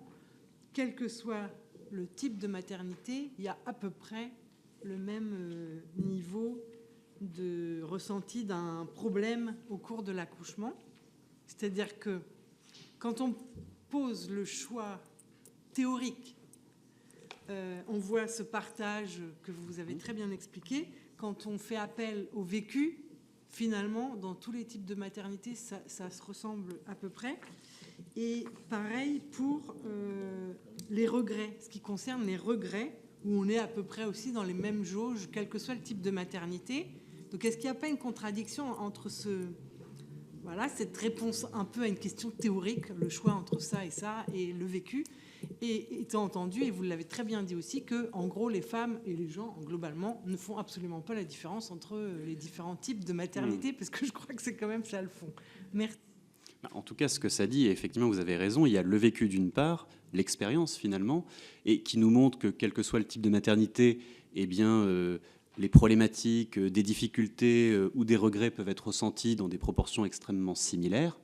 quel que soit le type de maternité, il y a à peu près le même niveau de ressenti d'un problème au cours de l'accouchement. C'est-à-dire que quand on pose le choix théorique, on voit ce partage que vous avez très bien expliqué. Quand on fait appel au vécu, finalement, dans tous les types de maternité, ça se ressemble à peu près. Et pareil pour les regrets, ce qui concerne les regrets, où on est à peu près aussi dans les mêmes jauges, quel que soit le type de maternité. Donc, est-ce qu'il n'y a pas une contradiction entre cette réponse un peu à une question théorique, le choix entre ça, et le vécu, et étant entendu, et vous l'avez très bien dit aussi, que en gros, les femmes et les gens, globalement, ne font absolument pas la différence entre les différents types de maternité, parce que je crois que c'est quand même ça le fond. Merci. En tout cas, ce que ça dit, et effectivement, vous avez raison, il y a le vécu d'une part, l'expérience finalement, et qui nous montre que quel que soit le type de maternité, eh bien, les problématiques, des difficultés ou des regrets peuvent être ressentis dans des proportions extrêmement similaires.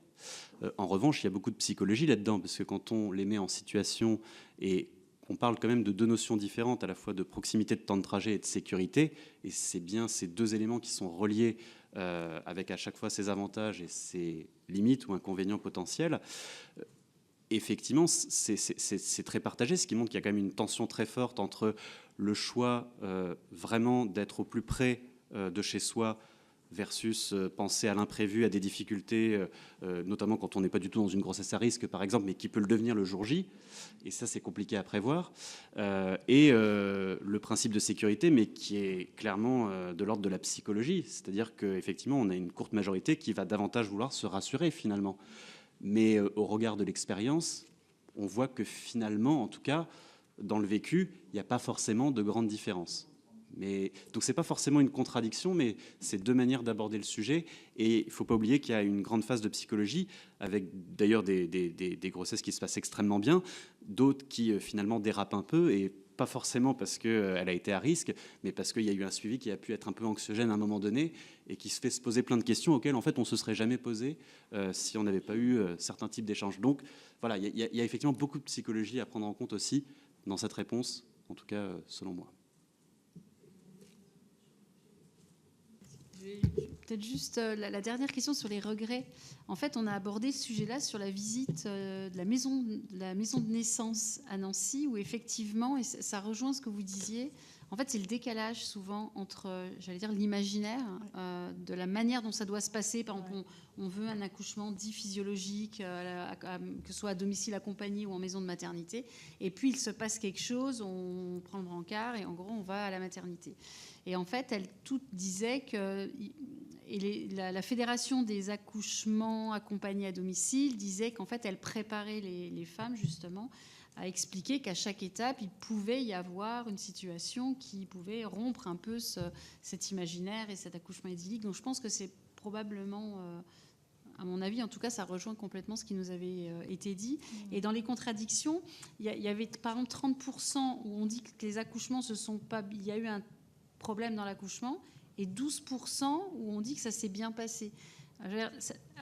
En revanche, il y a beaucoup de psychologie là-dedans, parce que quand on les met en situation et on parle quand même de deux notions différentes, à la fois de proximité de temps de trajet et de sécurité, et c'est bien ces deux éléments qui sont reliés avec à chaque fois ses avantages et ses limites ou inconvénients potentiels. Effectivement, c'est très partagé, ce qui montre qu'il y a quand même une tension très forte entre le choix vraiment d'être au plus près de chez soi versus penser à l'imprévu, à des difficultés, notamment quand on n'est pas du tout dans une grossesse à risque, par exemple, mais qui peut le devenir le jour J. Et ça, c'est compliqué à prévoir. Et le principe de sécurité, mais qui est clairement de l'ordre de la psychologie. C'est-à-dire qu'effectivement, on a une courte majorité qui va davantage vouloir se rassurer, finalement. Mais au regard de l'expérience, on voit que finalement, en tout cas, dans le vécu, il n'y a pas forcément de grandes différences. Donc ce n'est pas forcément une contradiction, mais c'est deux manières d'aborder le sujet. Et il ne faut pas oublier qu'il y a une grande phase de psychologie, avec d'ailleurs des grossesses qui se passent extrêmement bien, d'autres qui finalement dérapent un peu, et pas forcément parce qu'elle a été à risque, mais parce qu'il y a eu un suivi qui a pu être un peu anxiogène à un moment donné, et qui se fait se poser plein de questions auxquelles en fait on ne se serait jamais posé si on n'avait pas eu certains types d'échanges. Donc voilà, il y a effectivement beaucoup de psychologie à prendre en compte aussi dans cette réponse, en tout cas selon moi. Peut-être juste la dernière question sur les regrets. En fait, on a abordé ce sujet-là sur la visite de la maison de naissance à Nancy, où effectivement, et ça rejoint ce que vous disiez, en fait, c'est le décalage souvent entre, j'allais dire, l'imaginaire, de la manière dont ça doit se passer. Par exemple, on veut un accouchement dit physiologique, que ce soit à domicile accompagné ou en maison de maternité. Et puis, il se passe quelque chose, on prend le brancard et en gros, on va à la maternité. Et en fait, elle toute disait que la Fédération des accouchements accompagnés à domicile disait qu'en fait, elle préparait les femmes justement à expliquer qu'à chaque étape, il pouvait y avoir une situation qui pouvait rompre un peu cet imaginaire et cet accouchement idyllique. Donc je pense que c'est probablement, à mon avis, en tout cas, ça rejoint complètement ce qui nous avait été dit. Et dans les contradictions, il y avait par exemple 30% où on dit que les accouchements se sont pas... Il y a eu un problème dans l'accouchement, et 12% où on dit que ça s'est bien passé.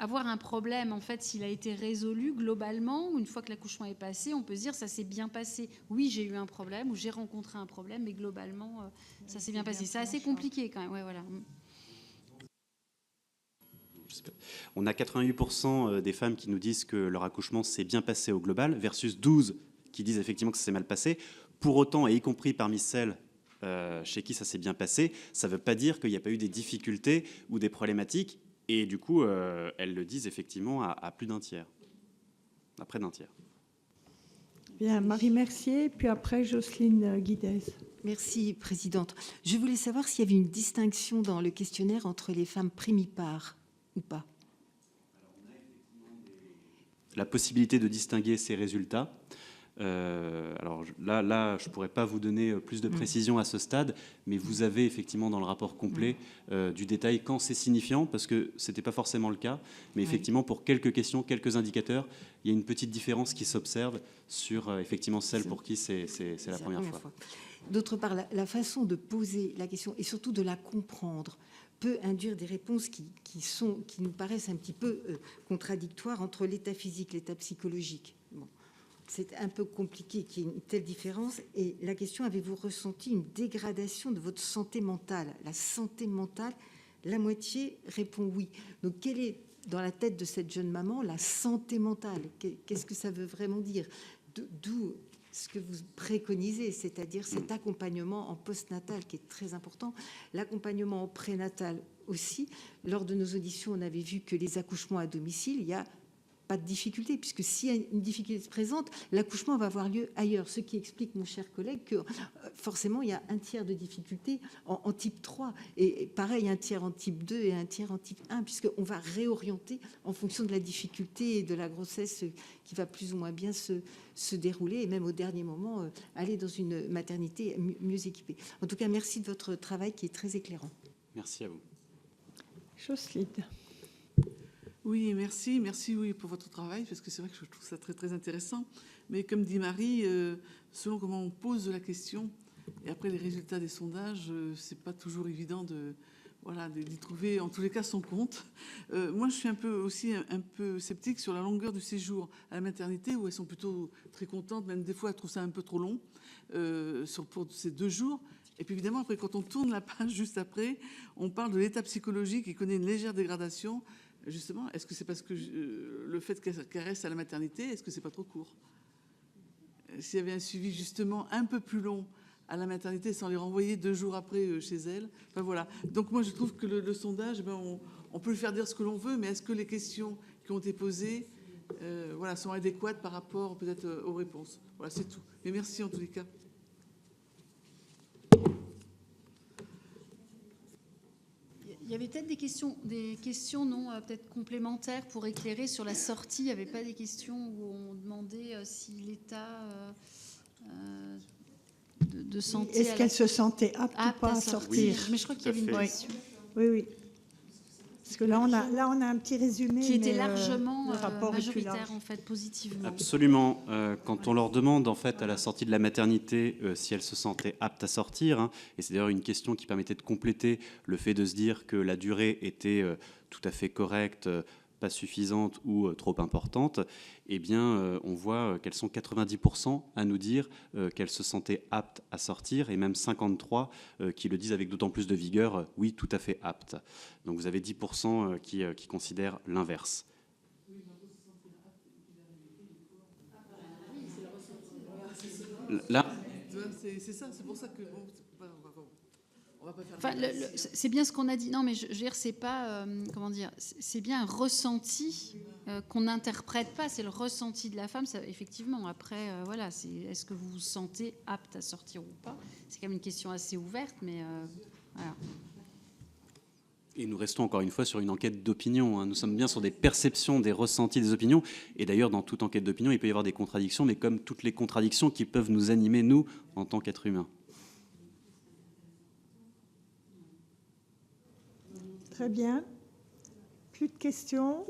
Avoir un problème, en fait, s'il a été résolu globalement, une fois que l'accouchement est passé, on peut se dire ça s'est bien passé. Oui, j'ai eu un problème ou j'ai rencontré un problème, mais globalement, ça s'est bien passé. C'est assez compliqué quand même. Ouais, voilà. On a 88% des femmes qui nous disent que leur accouchement s'est bien passé au global, versus 12 qui disent effectivement que ça s'est mal passé. Pour autant, et y compris parmi celles chez qui ça s'est bien passé, ça ne veut pas dire qu'il n'y a pas eu des difficultés ou des problématiques. Et du coup, elles le disent effectivement à plus d'un tiers, à près d'un tiers. Bien, Marie Mercier, puis après Jocelyne Guidez. Merci, Présidente. Je voulais savoir s'il y avait une distinction dans le questionnaire entre les femmes primipares ou pas. La possibilité de distinguer ces résultats. Alors là, je ne pourrais pas vous donner plus de précision à ce stade, mais vous avez effectivement dans le rapport complet du détail quand c'est signifiant, parce que ce n'était pas forcément le cas, mais effectivement pour quelques questions, quelques indicateurs, il y a une petite différence qui s'observe sur effectivement celles pour qui c'est la première fois. D'autre part, la façon de poser la question et surtout de la comprendre peut induire des réponses qui nous paraissent un petit peu contradictoires entre l'état physique et l'état psychologique. Bon. C'est un peu compliqué qu'il y ait une telle différence. Et la question, avez-vous ressenti une dégradation de votre santé mentale? La santé mentale, la moitié répond oui. Donc, quelle est, dans la tête de cette jeune maman, la santé mentale? Qu'est-ce que ça veut vraiment dire? D'où ce que vous préconisez, c'est-à-dire cet accompagnement en postnatal qui est très important, l'accompagnement en prénatal aussi. Lors de nos auditions, on avait vu que les accouchements à domicile, il y a pas de difficulté, puisque s'il y a une difficulté se présente, l'accouchement va avoir lieu ailleurs. Ce qui explique, mon cher collègue, que forcément, il y a un tiers de difficulté en type 3. Et pareil, un tiers en type 2 et un tiers en type 1, puisqu'on va réorienter en fonction de la difficulté et de la grossesse qui va plus ou moins bien se dérouler, et même au dernier moment, aller dans une maternité mieux équipée. En tout cas, merci de votre travail qui est très éclairant. Merci à vous. Jocelyne. Oui, merci oui, pour votre travail, parce que c'est vrai que je trouve ça très, très intéressant. Mais comme dit Marie, selon comment on pose la question, et après les résultats des sondages, c'est pas toujours évident voilà, d'y trouver en tous les cas son compte. Moi, je suis un peu sceptique sur la longueur du séjour à la maternité, où elles sont plutôt très contentes, même des fois elles trouvent ça un peu trop long pour ces 2 jours. Et puis évidemment, après, quand on tourne la page juste après, on parle de l'état psychologique qui connaît une légère dégradation. Justement, est-ce que c'est parce que le fait qu'elle reste à la maternité, est-ce que c'est pas trop court? S'il y avait un suivi justement un peu plus long à la maternité sans les renvoyer 2 jours après chez elle. Enfin voilà. Donc moi je trouve que le sondage, on peut lui faire dire ce que l'on veut, mais est-ce que les questions qui ont été posées voilà, sont adéquates par rapport peut-être aux réponses? Voilà, c'est tout. Mais merci en tous les cas. Il y avait peut-être des questions non, peut-être complémentaires pour éclairer sur la sortie. Il n'y avait pas des questions où on demandait si l'état de santé... Est-ce qu'elle se sentait apte ou pas à sortir? Mais je crois qu'il y avait une question. Oui. Parce que là, on a un petit résumé. Qui était largement le rapport majoritaire, en fait, positivement. Absolument. Quand on leur demande, en fait, à la sortie de la maternité, si elles se sentaient aptes à sortir, hein, et c'est d'ailleurs une question qui permettait de compléter le fait de se dire que la durée était tout à fait correcte, pas suffisante ou trop importante, eh bien, on voit qu'elles sont 90% à nous dire qu'elles se sentaient aptes à sortir, et même 53% qui le disent avec d'autant plus de vigueur, oui, tout à fait aptes. Donc vous avez 10% qui considèrent l'inverse. Là, c'est ça, c'est pour ça que... On va pas faire c'est bien ce qu'on a dit. Non, mais je veux dire, c'est pas... comment dire, c'est bien un ressenti qu'on n'interprète pas. C'est le ressenti de la femme. Ça, effectivement, après, voilà, est-ce que vous vous sentez apte à sortir ou pas? C'est quand même une question assez ouverte, mais voilà. Et nous restons encore une fois sur une enquête d'opinion, hein. Nous sommes bien sur des perceptions, des ressentis, des opinions. Et d'ailleurs, dans toute enquête d'opinion, il peut y avoir des contradictions, mais comme toutes les contradictions qui peuvent nous animer, nous, en tant qu'êtres humains. Très bien. Plus de questions?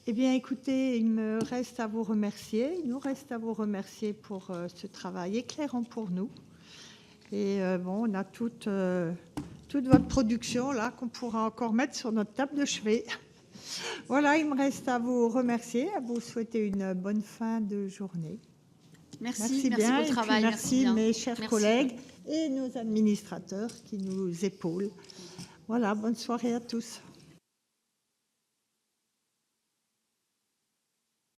Eh bien, écoutez, il me reste à vous remercier. Il nous reste à vous remercier pour ce travail éclairant pour nous. Et on a toute votre production là qu'on pourra encore mettre sur notre table de chevet. Voilà, il me reste à vous remercier, à vous souhaiter une bonne fin de journée. Merci bien. pour le travail. Merci mes chers Merci. collègues et nos administrateurs qui nous épaulent. Voilà, bonne soirée à tous.